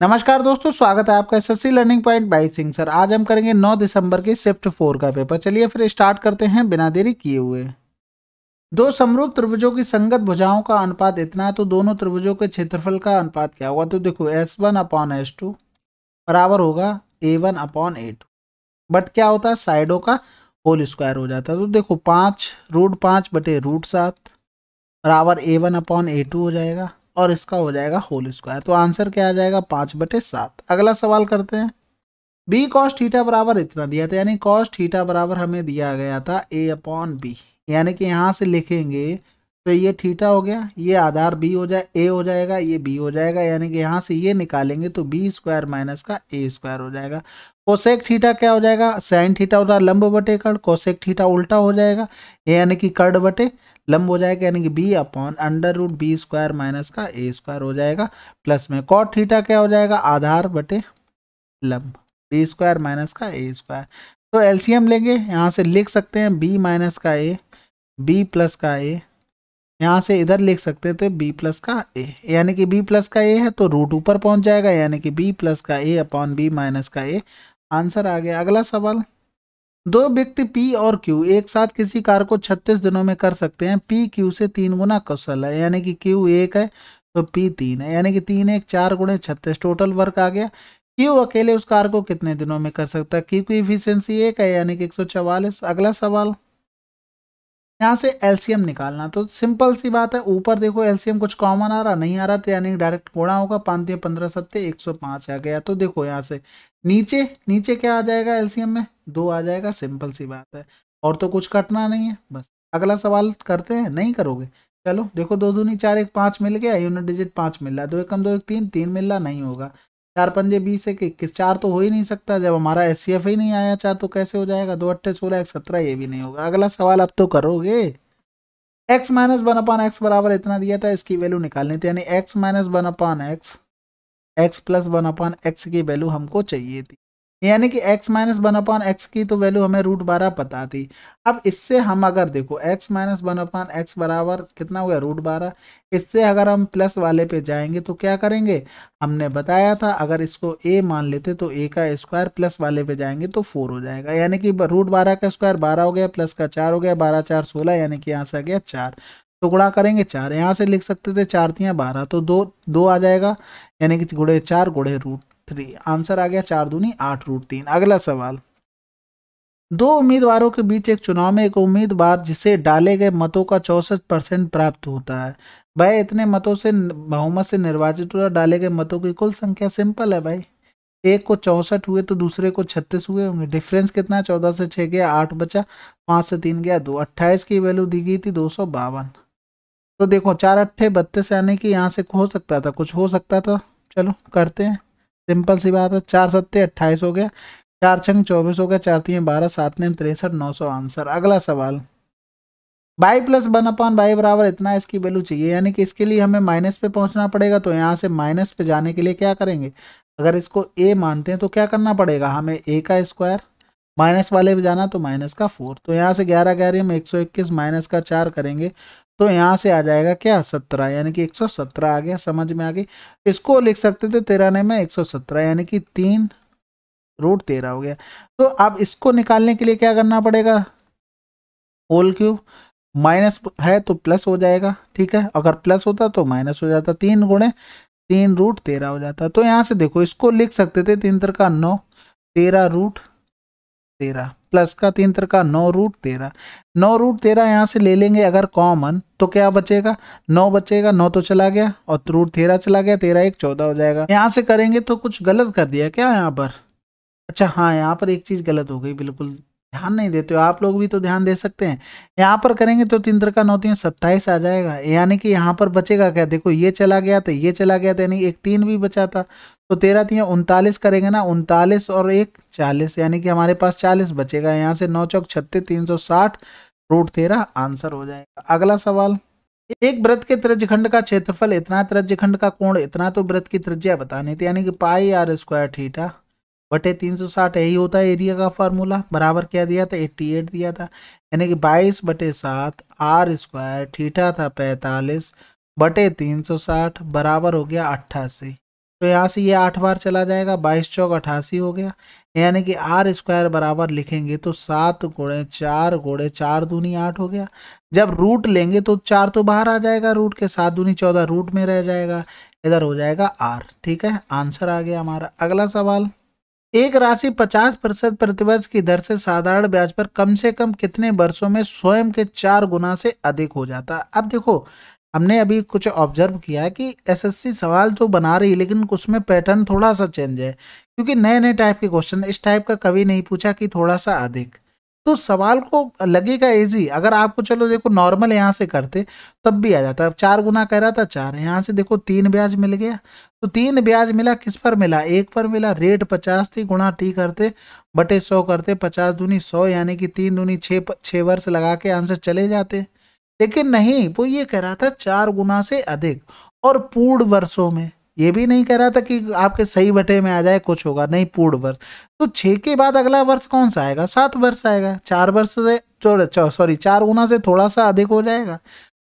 नमस्कार दोस्तों, स्वागत है आपका SSC learning point by Singh sir. आज हम करेंगे 9 दिसंबर की शिफ्ट 4 का पेपर। चलिए फिर स्टार्ट करते हैं बिना देरी किए हुए। दो समरूप त्रिभुजों की संगत भुजाओं का अनुपात इतना है तो दोनों त्रिभुजों के क्षेत्रफल का अनुपात क्या होगा। तो देखो S1/S2 बराबर होगा A1/A2, बट क्या होता है साइडों का होल स्क्वायर हो जाता है। तो देखो 5√5/√7 बराबर A1/A2 हो जाएगा और इसका हो जाएगा होल स्क्वायर। तो आंसर क्या आ जाएगा 5/7। अगला सवाल करते हैं। बी कॉस थीटा बराबर इतना दिया था, यानी कॉस थीटा बराबर हमें दिया गया था A/B, यानी कि यहाँ से लिखेंगे तो ये थीटा हो गया, ये आधार बी हो जाए ए हो जाएगा, ये बी हो जाएगा, यानी कि यहाँ से ये निकालेंगे तो बी स्क्वायर माइनस का ए स्क्वायर हो जाएगा। कोसेक थीटा क्या हो जाएगा, साइन थीटा होता है लंब बटे कर्ण, कोसेक थीटा उल्टा हो जाएगा यानी कि कर्ण बटे लंब हो जाएगा, यानी कि B/√B² माइनस का ए स्क्वायर हो जाएगा। प्लस में कॉट थीटा क्या हो जाएगा, आधार बटे लंब B² माइनस का ए स्क्वायर। तो एलसीएम लेंगे, यहाँ से लिख सकते हैं B माइनस का ए, B प्लस का ए, यहाँ से इधर लिख सकते हैं तो B प्लस का ए, यानी कि B प्लस का ए है तो रूट ऊपर पहुंच जाएगा, यानी कि B प्लस का A/B माइनस का ए। आंसर आ गया। अगला सवाल। दो व्यक्ति P और Q एक साथ किसी कार्य को 36 दिनों में कर सकते हैं। P Q से 3 गुना कुशल है, यानी कि Q 1 है तो P 3 है, यानी कि 3 1 4 गुणे 36 टोटल वर्क आ गया। Q अकेले उस कार्य को कितने दिनों में कर सकता है। Q की इफिशियंसी 1 है, यानी कि 144। अगला सवाल। यहाँ से एलसीएम निकालना, तो सिंपल सी बात है, ऊपर देखो एलसीएम कुछ कॉमन आ रहा नहीं आ रहा तो यानी डायरेक्ट गुणा होगा। 5 15 7 105 आ गया। तो देखो यहाँ से नीचे नीचे क्या आ जाएगा, एलसीएम में 2 आ जाएगा। सिंपल सी बात है, और तो कुछ कटना नहीं है बस। अगला सवाल करते हैं, नहीं करोगे चलो। देखो 2 दूनी 4 1 5 मिल गया, यूनिट डिजिट 5 मिल रहा है, 2 एकम 2 1 3 3 मिल रहा नहीं होगा। 4 पंजे 20 1 21 4 तो हो ही नहीं सकता, जब हमारा एचसीएफ ही नहीं आया 4 तो कैसे हो जाएगा। 2 8 16 1 17 ये भी नहीं होगा। अगला सवाल अब तो करोगे। x-1/x बराबर इतना दिया था, इसकी वैल्यू निकालनी थी, यानी x-1/x x प्लस 1/x की वैल्यू हमको चाहिए थी, यानी कि x-1/x की तो वैल्यू हमें √12 पता थी। अब इससे हम अगर देखो x-1/x बराबर कितना हुआ √12, इससे अगर हम प्लस वाले पे जाएंगे तो क्या करेंगे, हमने बताया था अगर इसको a मान लेते तो a का स्क्वायर, प्लस वाले पे जाएंगे तो 4 हो जाएगा, यानी कि √12 का स्क्वायर 12 हो गया, प्लस का 4 हो गया, 12 4 16, यानी कि यहाँ से आ गया 4। तो गुणा करेंगे 4, यहाँ से लिख सकते थे 4 3 12, तो 2 2 आ जाएगा, यानी कि गुणे 4 गुणे √3। आंसर आ गया 4 दूनी 8 √3। अगला सवाल। दो उम्मीदवारों के बीच एक चुनाव में एक उम्मीदवार जिसे डाले गए मतों का 64% प्राप्त होता है, वह इतने मतों से बहुमत से निर्वाचित हुआ। डाले गए मतों की कुल संख्या सिंपल है भाई, एक को 64 हुए तो दूसरे को 36 हुए होंगे। डिफरेंस कितना है, 14 से 6 गया 8 बचा, 5 से 3 गया 2, 28 की वैल्यू दी गई थी 252। तो देखो 4 8 32 यानी कि यहाँ से हो सकता था, कुछ हो सकता था। चलो करते हैं, सिंपल सी बात है। 4 7 28 हो गया, 4 6 24 हो गया, 4 3 12, 7 9 63, 900 आंसर। अगला सवाल। बाई प्लस 1/बाई बराबर इतना इसकी वैल्यू चाहिए, यानी कि इसके लिए हमें माइनस पे पहुंचना पड़ेगा। तो यहाँ से माइनस पे जाने के लिए क्या करेंगे, अगर इसको ए मानते हैं तो क्या करना पड़ेगा हमें, ए का स्क्वायर, माइनस वाले पे जाना तो माइनस का 4। तो यहाँ से 11 11 में 121 माइनस का 4 करेंगे तो यहाँ से आ जाएगा क्या 17, यानी कि 117 आ गया। समझ में आ गई। इसको लिख सकते थे 93 में 117, यानी कि 3√13 हो गया। तो अब इसको निकालने के लिए क्या करना पड़ेगा, होल क्यूब, माइनस है तो प्लस हो जाएगा, ठीक है, अगर प्लस होता तो माइनस हो जाता, 3 गुणे 3√13 हो जाता। तो यहाँ से देखो इसको लिख सकते थे 3 3 9 13√13 प्लस का 3 3 9√13, 9√13 यहाँ से ले लेंगे अगर कॉमन तो क्या बचेगा, 9 बचेगा, 9 तो चला गया और √13 चला गया, 13 1 14 हो जाएगा। यहाँ से करेंगे तो कुछ गलत कर दिया क्या यहाँ पर, अच्छा हाँ यहाँ पर एक चीज गलत हो गई, बिल्कुल ध्यान नहीं देते हो आप लोग, भी तो ध्यान दे सकते हैं। यहाँ पर करेंगे तो 3 3 9 3 27 आ जाएगा, यानी कि यहाँ पर बचेगा क्या, देखो ये चला गया था ये चला गया था, यानी एक 3 भी बचा था। तो 13 3 39 करेंगे ना, 39 और 1 40, यानी कि हमारे पास 40 बचेगा। यहाँ से 9 चौक 36 360 √13 आंसर हो जाएगा। अगला सवाल। एक वृत्त के त्रिज्यखंड का क्षेत्रफल इतना, त्रिज्यखंड का कोण इतना, तो वृत्त की त्रिज्या बतानी थी, यानी कि πr² थीटा बटे 360, यही होता है एरिया का फार्मूला। बराबर क्या दिया था 88 दिया था, यानी कि 22/7 r² थीटा था 45 बटे 360 बराबर हो गया 88। तो यहाँ से ये 8 बार चला जाएगा, 22 चौक 88 हो गया। यानी कि आर स्क्वायर बराबर लिखेंगे तो 7 गुणे 4 गुणे 4 दूनी 8 हो गया। जब रूट लेंगे तो 4 तो बाहर आ जाएगा रूट के, 7 दूनी 14 रूट में रह जाएगा, इधर हो जाएगा आर। ठीक है, आंसर आ गया हमारा। अगला सवाल, एक राशि 50% प्रतिवर्ष की दर से साधारण ब्याज पर कम से कम कितने वर्षों में स्वयं के 4 गुना से अधिक हो जाता है। अब देखो, हमने अभी कुछ ऑब्जर्व किया है कि एसएससी सवाल तो बना रही है, लेकिन उसमें पैटर्न थोड़ा सा चेंज है, क्योंकि नए नए टाइप के क्वेश्चन, इस टाइप का कभी नहीं पूछा कि थोड़ा सा अधिक। तो सवाल को लगेगा इजी अगर आपको, चलो देखो नॉर्मल यहाँ से करते तब भी आ जाता। अब 4 गुना कह रहा था 4, यहाँ से देखो 3 ब्याज मिल गया, तो 3 ब्याज मिला, किस पर मिला, 1 पर मिला। रेट 50 थी, गुणा टी करते बटे 100 करते, 50 दूनी 100 यानी कि 3 दूनी 6 वर्ष लगा के आंसर चले जाते। लेकिन नहीं, वो ये कह रहा था 4 गुना से अधिक, और पूर्ण वर्षों में। ये भी नहीं कह रहा था कि आपके सही बटे में आ जाए कुछ होगा, नहीं, पूर्ण वर्ष। तो 6 के बाद अगला वर्ष कौन सा आएगा, 7 वर्ष आएगा। 4 वर्ष से 4 गुना से थोड़ा सा अधिक हो जाएगा।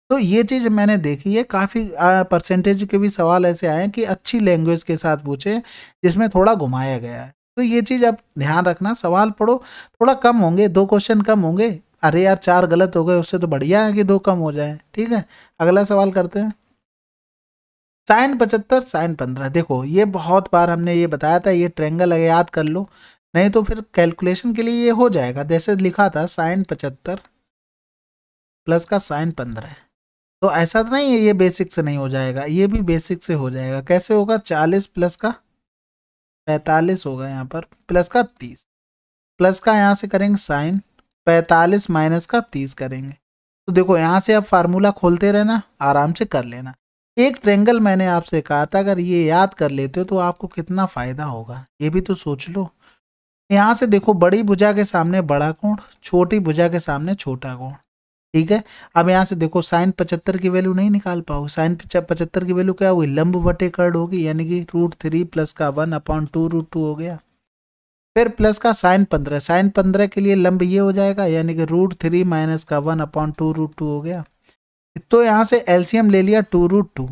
तो ये चीज मैंने देखी है, काफी परसेंटेज के भी सवाल ऐसे आए हैं कि अच्छी लैंग्वेज के साथ पूछे, जिसमें थोड़ा घुमाया गया है। तो ये चीज अब ध्यान रखना, सवाल पढ़ो, थोड़ा कम होंगे, 2 क्वेश्चन कम होंगे। अरे यार 4 गलत हो गए, उससे तो बढ़िया है कि 2 कम हो जाए। ठीक है, अगला सवाल करते हैं। साइन 75 साइन 15, देखो ये बहुत बार हमने ये बताया था, ये ट्रेंगल है, याद कर लो, नहीं तो फिर कैलकुलेशन के लिए ये हो जाएगा। जैसे लिखा था साइन 75 प्लस का साइन 15, तो ऐसा तो नहीं है ये बेसिक से नहीं हो जाएगा, ये भी बेसिक से हो जाएगा। कैसे होगा, 40 प्लस का 45 होगा यहाँ पर, प्लस का 30, प्लस का यहाँ से करेंगे साइन 45 माइनस का 30 करेंगे। तो देखो यहाँ से आप फार्मूला खोलते रहना, आराम से कर लेना। एक ट्रेंगल मैंने आपसे कहा था, अगर ये याद कर लेते हो तो आपको कितना फायदा होगा, ये भी तो सोच लो। यहाँ से देखो, बड़ी भुजा के सामने बड़ा कोण, छोटी भुजा के सामने छोटा कोण। ठीक है, अब यहाँ से देखो साइन 75 की वैल्यू नहीं निकाल पाओगे। साइन 75 की वैल्यू क्या होगी, लंब बटे कर्ण होगी, यानी कि √3 प्लस का 1/2 √2 हो गया। फिर प्लस का साइन 15, साइन 15 के लिए लंब ये हो जाएगा, यानी कि √3 माइनस का 1/2 √2 हो गया। तो यहाँ से एलसीएम ले लिया 2 √2,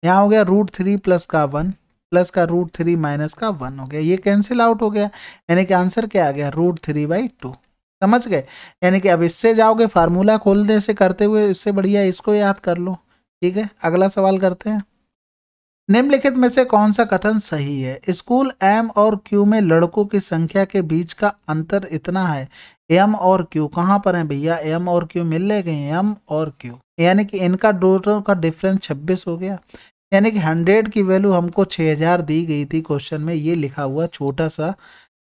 यहाँ हो गया √3 प्लस का 1 प्लस का √3 माइनस का 1 हो गया, ये कैंसिल आउट हो गया, यानी कि आंसर क्या आ गया, √3/2। समझ गए, यानी कि अब इससे जाओगे फार्मूला खोलने से करते हुए, इससे बढ़िया इसको याद कर लो। ठीक है, अगला सवाल करते हैं। निम्नलिखित में से कौन सा कथन सही है, स्कूल एम और क्यू में लड़कों की संख्या के बीच का अंतर इतना है। एम और क्यू कहाँ पर है भैया, एम और क्यू मिल रहे गए, एम और क्यू, यानी कि इनका दोनों का डिफरेंस 26 हो गया। यानी कि 100 की वैल्यू हमको 6000 दी गई थी क्वेश्चन में, ये लिखा हुआ छोटा सा,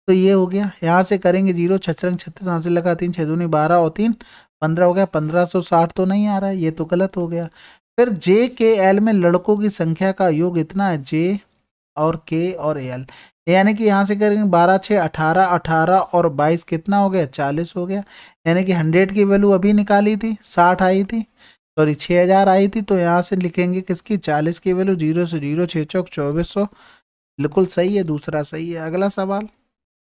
तो ये हो गया। यहाँ से करेंगे 0 छत्रंग 36, यहाँ से लगा 3 6 दूनी 12 और 3 15 हो गया, 1560 तो नहीं आ रहा है, ये तो गलत हो गया। फिर जे के एल में लड़कों की संख्या का योग इतना है, जे और के और एल, यानी कि यहाँ से करेंगे 12 6 18 18 और 22 कितना हो गया, 40 हो गया। यानी कि 100 की वैल्यू अभी निकाली थी, 60 आई थी, सॉरी 6000 आई थी, तो यहाँ से लिखेंगे किसकी, 40 की वैल्यू, 0 से 0 6 चौक 2400, बिल्कुल सही है, दूसरा सही है। अगला सवाल,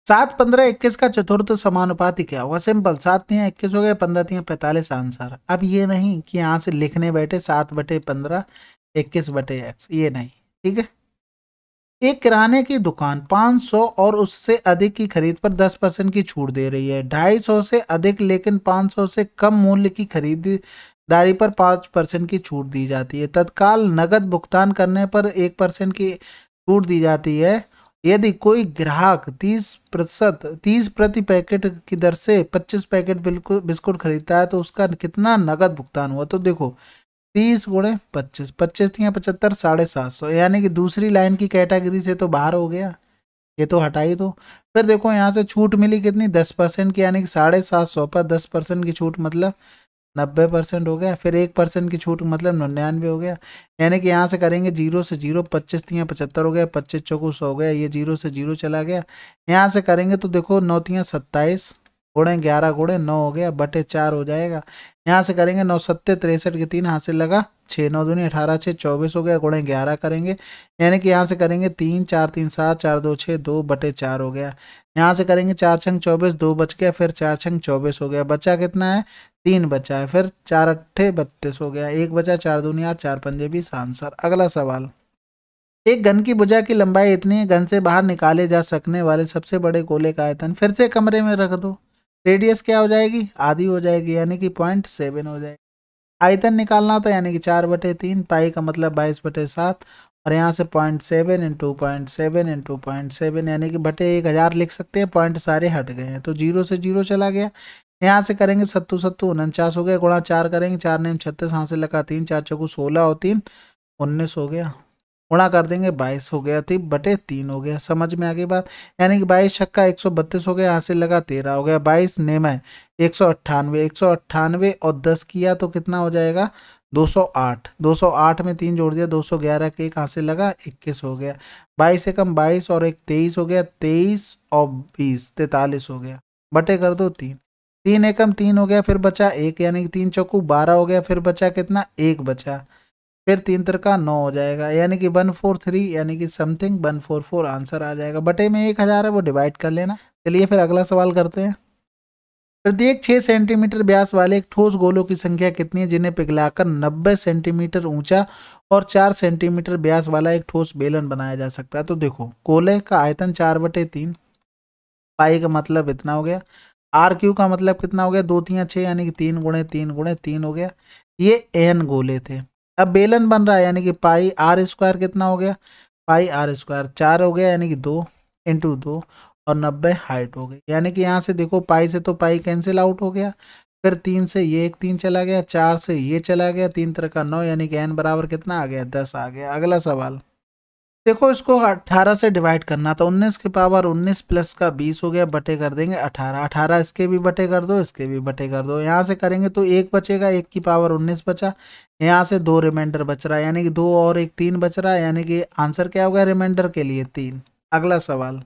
7 15 21 का चतुर्थ समानुपाती क्या होगा। सिंपल, 7 तियां 21 हो गए, 15 तियां 45 आंसर। अब ये नहीं कि यहाँ से लिखने बैठे 7/15 21/x, ये नहीं। ठीक है, एक किराने की दुकान 500 और उससे अधिक की खरीद पर 10% की छूट दे रही है। 250 से अधिक लेकिन 500 से कम मूल्य की खरीदारी पर 5% की छूट दी जाती है। तत्काल नगद भुगतान करने पर 1% की छूट दी जाती है। यदि कोई ग्राहक 30 प्रति पैकेट की दर से 25 पैकेट बिस्कुट खरीदता है तो उसका कितना नगद भुगतान हुआ। तो देखो 30 गुणे 25, 25 तियां 75, 750, यानी कि दूसरी लाइन की कैटेगरी से तो बाहर हो गया, ये तो हटाई दो। फिर देखो यहाँ से छूट मिली कितनी, 10% की, यानी कि 750 पर 10% की छूट मतलब 90% हो गया। फिर 1% की छूट मतलब 99 हो गया। यानी कि यहाँ से करेंगे 0 से 0, 25 तियां 75 हो गया, 25 चौको 100 हो गया, ये 0 से 0 चला गया। यहाँ से करेंगे तो देखो 9 तियां 27 गुणे 11 गुणे 9 हो गया, बटे 4 हो जाएगा। यहाँ से करेंगे 9 7 63 के 3 हाथ से लगा, 6 9 दूनी 18 6 24 हो गया, गुणे 11 करेंगे, यानी कि यहाँ से करेंगे 3 4 3 7 4 2 6 2 बटे 4 हो गया। यहाँ से करेंगे 4 छंग 24, 2 बच गया, फिर 4 छंग 24 हो गया, बचा कितना है, 3 बचा है, फिर 4 8 32 हो गया, 1 बचा, 4 दूनी 8 4 पंजे 20 आंसर। अगला सवाल, एक घन की भुजा की लंबाई इतनी है, घन से बाहर निकाले जा सकने वाले सबसे बड़े गोले का आयतन फिर से कमरे में रख दो, रेडियस क्या हो जाएगी, आधी हो जाएगी, यानी कि 0.7 हो जाएगी। आयतन निकालना था, यानी कि 4/3, पाई का मतलब 22/7, और यहाँ से 0.7 इंटू 0.7 इंटू 0.7, यानी कि बटे 1000 लिख सकते हैं। पॉइंट सारे हट गए हैं तो 0 से 0 चला गया। यहाँ से करेंगे 7 7 49 हो गया, गुणा 4 करेंगे, 4 9 36, यहाँ से लगा 3, 4 चौको 16 और 3 19 हो गया, गुणा कर देंगे 22 हो गया, 3/3 हो गया। समझ में आ गई बात, यानी कि 22 छक्का 132 हो गया, यहाँ से लगा 13 हो गया, 22 नेम है 198, 198 और 10 किया तो कितना हो जाएगा 208, 208 में 3 जोड़ दिया 211 के, एक यहाँ से लगा 21 हो गया, 22 से कम 22 और एक 23 हो गया, 23 और 20 43 हो गया, बटे कर दो 3, 3 एकम 3 हो गया, फिर बचा 1, यानी कि 3 चौकू 12 हो गया, फिर बचा कितना 1 बचा, फिर 3 तिरका 9 हो जाएगा, यानी कि 143, यानी कि समथिंग 144 आंसर आ जाएगा। बटे में 1000 है वो डिवाइड कर लेना। चलिए फिर अगला सवाल करते हैं। प्रत्येक 6 सेंटीमीटर व्यास वाले एक ठोस गोलों की संख्या कितनी है जिन्हें पिघलाकर 90 सेंटीमीटर ऊंचा और 4 सेंटीमीटर व्यास वाला एक ठोस बेलन बनाया जा सकता है। तो देखो गोले का आयतन 4/3, पाई का मतलब इतना हो गया, आर क्यू का मतलब कितना हो गया 2 3 6, यानी कि 3 गुणे 3 गुणे 3 हो गया। ये एन गोले थे। अब बेलन बन रहा है, यानी कि पाई आर स्क्वायर कितना हो गया, पाई आर स्क्वायर 4 हो गया, यानी कि 2 इंटू 2 और 90 हाइट हो गई, यानी कि यहाँ से देखो पाई से तो पाई कैंसिल आउट हो गया, फिर 3 से ये एक 3 चला गया, 4 से ये चला गया, 3 तरह का 9, यानी कि एन बराबर कितना आ गया 10 आ गया। अगला सवाल देखो, इसको 18 से डिवाइड करना था, 19 की पावर 19 प्लस का 20 हो गया, बटे कर देंगे 18, 18 इसके भी बटे कर दो, इसके भी बटे कर दो, यहाँ से करेंगे तो 1 बचेगा, 1 की पावर 19 बचा, यहाँ से 2 रिमाइंडर बच रहा है, यानी कि 2 और 1 3 बच रहा है, यानी कि आंसर क्या होगा रिमाइंडर के लिए 3। अगला सवाल,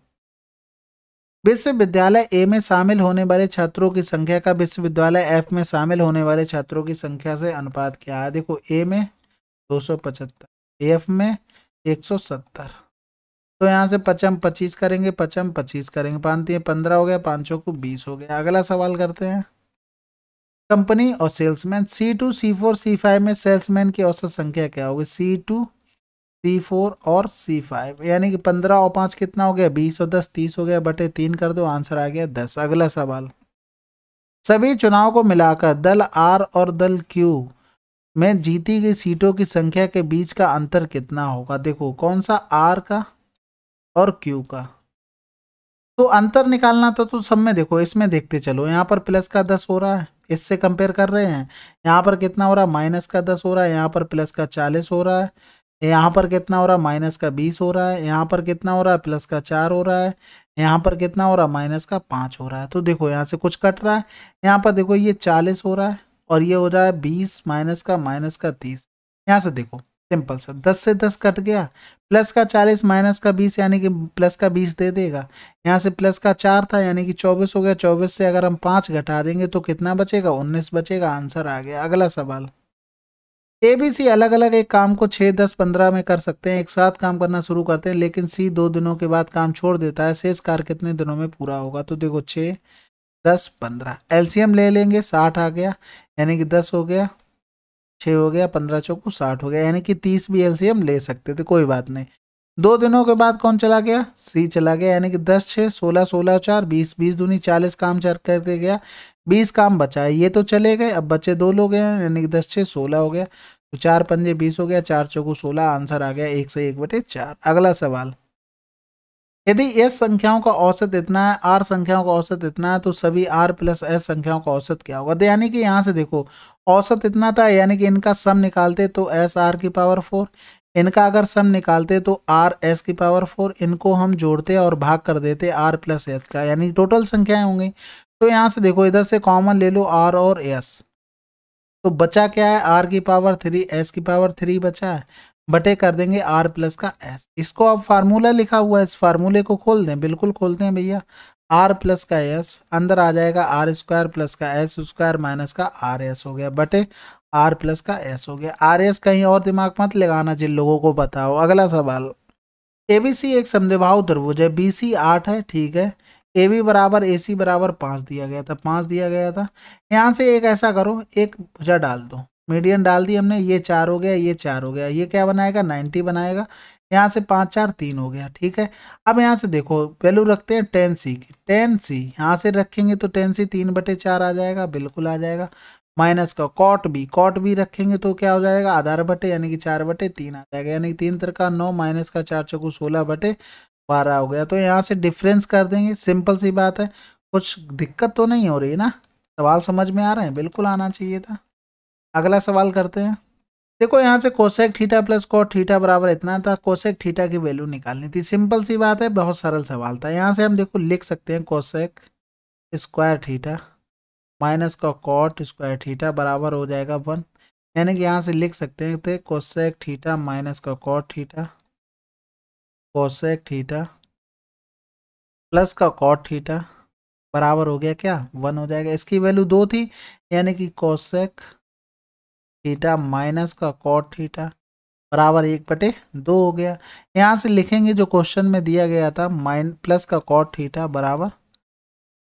विश्वविद्यालय ए में शामिल होने वाले छात्रों की संख्या का विश्वविद्यालय एफ में शामिल होने वाले छात्रों की संख्या से अनुपात क्या है। देखो ए में 275, एफ में 170, तो यहाँ से 55 25 करेंगे, 55 25 करेंगे, 5 15 हो गया, 5 को 20 हो गया। अगला सवाल करते हैं। कंपनी और सेल्समैन C2 C4 C5 में सेल्समैन की औसत संख्या क्या होगी, C2 C4 और C5, यानी कि 15 और 5 कितना हो गया 20 और 10 30 हो गया, बटे 3 कर दो, आंसर आ गया 10। अगला सवाल, सभी चुनाव को मिलाकर दल आर और दल क्यू में जीती गई सीटों की संख्या के बीच का अंतर कितना होगा। देखो कौन सा, आर का और क्यू का, तो अंतर निकालना था तो सब में देखो, इसमें देखते चलो, यहाँ पर प्लस का 10 हो रहा है, इससे कंपेयर कर रहे हैं, यहाँ पर कितना हो रहा है माइनस का 10 हो रहा है, यहाँ पर प्लस का 40 हो रहा है, यहाँ पर कितना हो रहा है माइनस का 20 हो रहा है, यहाँ पर कितना हो रहा है प्लस का 4 हो रहा है, यहाँ पर कितना हो रहा है माइनस का 5 हो रहा है। तो देखो यहाँ से कुछ कट रहा है, यहाँ पर देखो ये 40 हो रहा है और ये हो रहा है 20 माइनस का 30, यहाँ से देखो सिंपल सा 10 से 10 कट गया, प्लस का 40 माइनस का 20, यानी कि प्लस का 20 दे देगा, यहाँ से प्लस का 4 था, यानी कि 24 हो गया, 24 से अगर हम 5 घटा देंगे तो कितना बचेगा 19 बचेगा, आंसर आ गया। अगला सवाल, ABC अलग अलग एक काम को 6 10 15 में कर सकते हैं, एक साथ काम करना शुरू करते हैं, लेकिन C 2 दिनों के बाद काम छोड़ देता है, शेष कार्य कितने दिनों में पूरा होगा। तो देखो 6 10 15, एलसीएम ले लेंगे, 60 आ गया, यानी कि 10 हो गया, 6 हो गया, 15 चौको 60 हो गया, यानी कि 30 भी एलसीएम ले सकते थे, कोई बात नहीं। 2 दिनों के बाद कौन चला गया, सी चला गया, यानी कि 10 6 16 16 4 20 20 दूनी 40 काम चल करके गया, 20 काम बचा है, ये तो चले गए, अब बचे 2 लोग हैं, यानी कि 10 6 16 हो गया, तो 4 पंजे 20 हो गया, 4 चौको 16, आंसर आ गया 1 से 1/4। अगला सवाल, यदि एस संख्याओं का औसत इतना है, आर संख्याओं का औसत इतना है, तो सभी आर प्लस एस संख्याओं का औसत क्या होगा। यानी कि यहाँ से देखो औसत इतना था, यानी कि इनका सम निकालते तो एस आर की पावर 4, इनका अगर सम निकालते तो आर एस की पावर 4, इनको हम जोड़ते और भाग कर देते आर प्लस एस का, यानी टोटल संख्याएं होंगी। तो यहाँ से देखो इधर से कॉमन ले लो आर और एस, तो बचा क्या है आर की पावर 3 एस की पावर 3 बचा है, बटे कर देंगे आर प्लस का एस। इसको अब फार्मूला लिखा हुआ है, इस फार्मूले को खोल दें, बिल्कुल खोलते हैं भैया, आर प्लस का एस अंदर आ जाएगा, आर स्क्वायर प्लस का एस स्क्वायर माइनस का आर एस हो गया, बटे आर प्लस का एस हो गया। आर एस कहीं और दिमाग मत लगाना, जिन लोगों को बताओ। अगला सवाल, एबीसी एक समद्विबाहु त्रिभुज है, बीसी 8 है, ठीक है, AB बराबर AC बराबर 5 दिया गया था, 5 दिया गया था। यहाँ से एक ऐसा करो, एक भुजा डाल दो, मीडियन डाल दी हमने, ये 4 हो गया, ये 4 हो गया, ये क्या बनाएगा 90 बनाएगा, यहाँ से 5 4 3 हो गया, ठीक है। अब यहाँ से देखो वैल्यू रखते हैं tan c की, tan c यहाँ से रखेंगे तो tan c 3/4 आ जाएगा, बिल्कुल आ जाएगा। माइनस का cot b रखेंगे तो क्या हो जाएगा, आधार बटे यानी कि 4/3 आ जाएगा, यानी 3 3 9 माइनस का 4 चौको 16/12 हो गया। तो यहाँ से डिफरेंस कर देंगे, सिंपल सी बात है। कुछ दिक्कत तो नहीं हो रही ना, सवाल समझ में आ रहे हैं, बिल्कुल आना चाहिए था। अगला सवाल करते हैं। देखो यहाँ से cosec theta plus cot theta बराबर इतना था, कोसेक थीटा की वैल्यू निकालनी थी। सिंपल सी बात है, बहुत सरल सवाल था। यहाँ से हम देखो लिख सकते हैं कोसेक स्क्वायर थीटा माइनस का कॉट स्क्वायर थीटा बराबर हो जाएगा 1, यानी कि यहाँ से लिख सकते हैं थे कोसेक थीटा माइनस का cot theta, cosec theta plus का कॉट थीटा बराबर हो गया क्या, 1 हो जाएगा। इसकी वैल्यू 2 थी, यानी कि कोसेक थीटा माइनस का कॉट थीटा बराबर 1/2 हो गया। यहाँ से लिखेंगे जो क्वेश्चन में दिया गया था प्लस का कॉट थीटा बराबर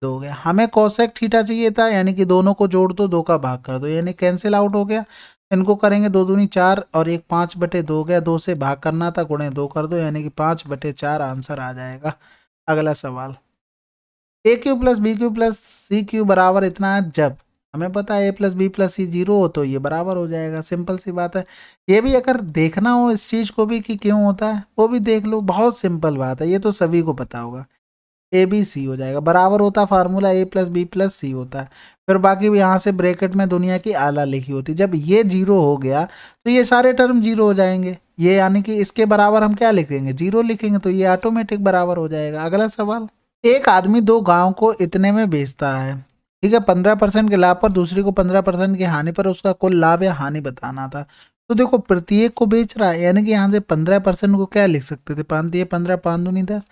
2 हो गया। हमें कोसेक थीटा चाहिए था, यानी कि दोनों को जोड़ दो, 2 का भाग कर दो, यानी कैंसिल आउट हो गया। इनको करेंगे 2 दूनी 4 और 1 5/2 हो गया, 2 से भाग करना था, गुणे 2 कर दो, यानी कि 5/4 आंसर आ जाएगा। अगला सवाल, a³ plus b³ plus c³ बराबर इतना है जब हमें पता है a प्लस बी प्लस सी 0 हो तो ये बराबर हो जाएगा, सिंपल सी बात है। ये भी अगर देखना हो इस चीज़ को भी कि क्यों होता है वो भी देख लो, बहुत सिंपल बात है, ये तो सभी को पता होगा। ए बी सी हो जाएगा, बराबर होता formula a plus B plus C होता है। फिर बाकी भी यहाँ से ब्रैकेट में दुनिया की आला लिखी होती। जब ये 0 हो गया तो ये सारे टर्म 0 हो जाएंगे, ये यानी कि इसके बराबर हम क्या लिखेंगे, 0 लिखेंगे, तो ये ऑटोमेटिक बराबर हो जाएगा। अगला सवाल, एक आदमी 2 गांव को इतने में बेचता है, ठीक है, 15% के लाभ पर, दूसरी को 15% की हानि पर, उसका कुल लाभ या हानि बताना था। तो देखो प्रत्येक को बेच रहा है, यानी कि यहाँ से 15% को क्या लिख सकते थे, 5 15 5 दूनी 10,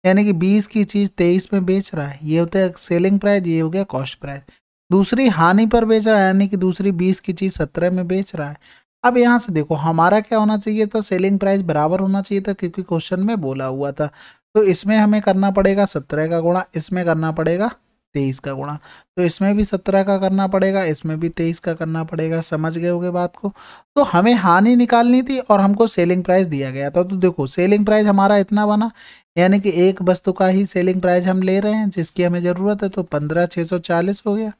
यानी कि 20 की चीज 23 में बेच रहा है, ये होता है सेलिंग प्राइस, ये हो गया कॉस्ट प्राइस। दूसरी हानि पर बेच रहा है, यानी कि दूसरी 20 की चीज 17 में बेच रहा है। अब यहाँ से देखो हमारा क्या होना चाहिए था, सेलिंग प्राइस बराबर होना चाहिए था, क्योंकि क्वेश्चन में बोला हुआ था। तो इसमें हमें करना पड़ेगा 17 का गुणा, इसमें करना पड़ेगा 23 का गुणा, तो इसमें भी 17 का करना पड़ेगा, इसमें भी 23 का करना पड़ेगा। समझ गए होगे बात को। तो हमें हानि निकालनी थी और हमको सेलिंग प्राइस दिया गया था। तो देखो सेलिंग प्राइस हमारा इतना बना, यानी कि एक वस्तु का ही सेलिंग प्राइस हम ले रहे हैं जिसकी हमें ज़रूरत है, तो 15,640 हो गया।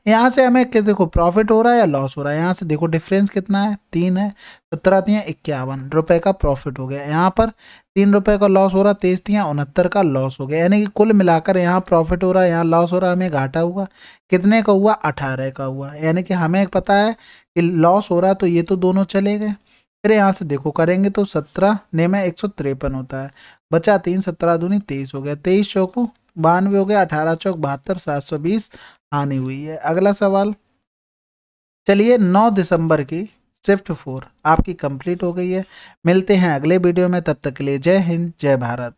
यहाँ से हमें क्या देखो प्रॉफिट हो रहा है या लॉस हो रहा है, यहाँ से देखो डिफरेंस कितना है, 3 है, 17 तियाँ 51 रुपये का प्रॉफिट हो गया। यहाँ पर 3 रुपये का लॉस हो रहा, 23 तियाँ 69 का लॉस हो गया, यानी कि कुल मिलाकर यहाँ प्रॉफिट हो रहा है, यहाँ लॉस हो रहा है, हमें घाटा हुआ। कितने का हुआ, 18 का हुआ, यानी कि हमें पता है कि लॉस हो रहा है, तो ये तो दोनों चले गए। फिर यहाँ से देखो करेंगे तो 17 ने में 153 होता है, बचा 3, 17 दूनी 23 हो गया, 23 चौको 92 हो गया, 18 चौक 72, 720 हानि हुई है। अगला सवाल, चलिए 9 दिसंबर की शिफ्ट 4 आपकी कंप्लीट हो गई है। मिलते हैं अगले वीडियो में, तब तक के लिए जय हिंद जय भारत।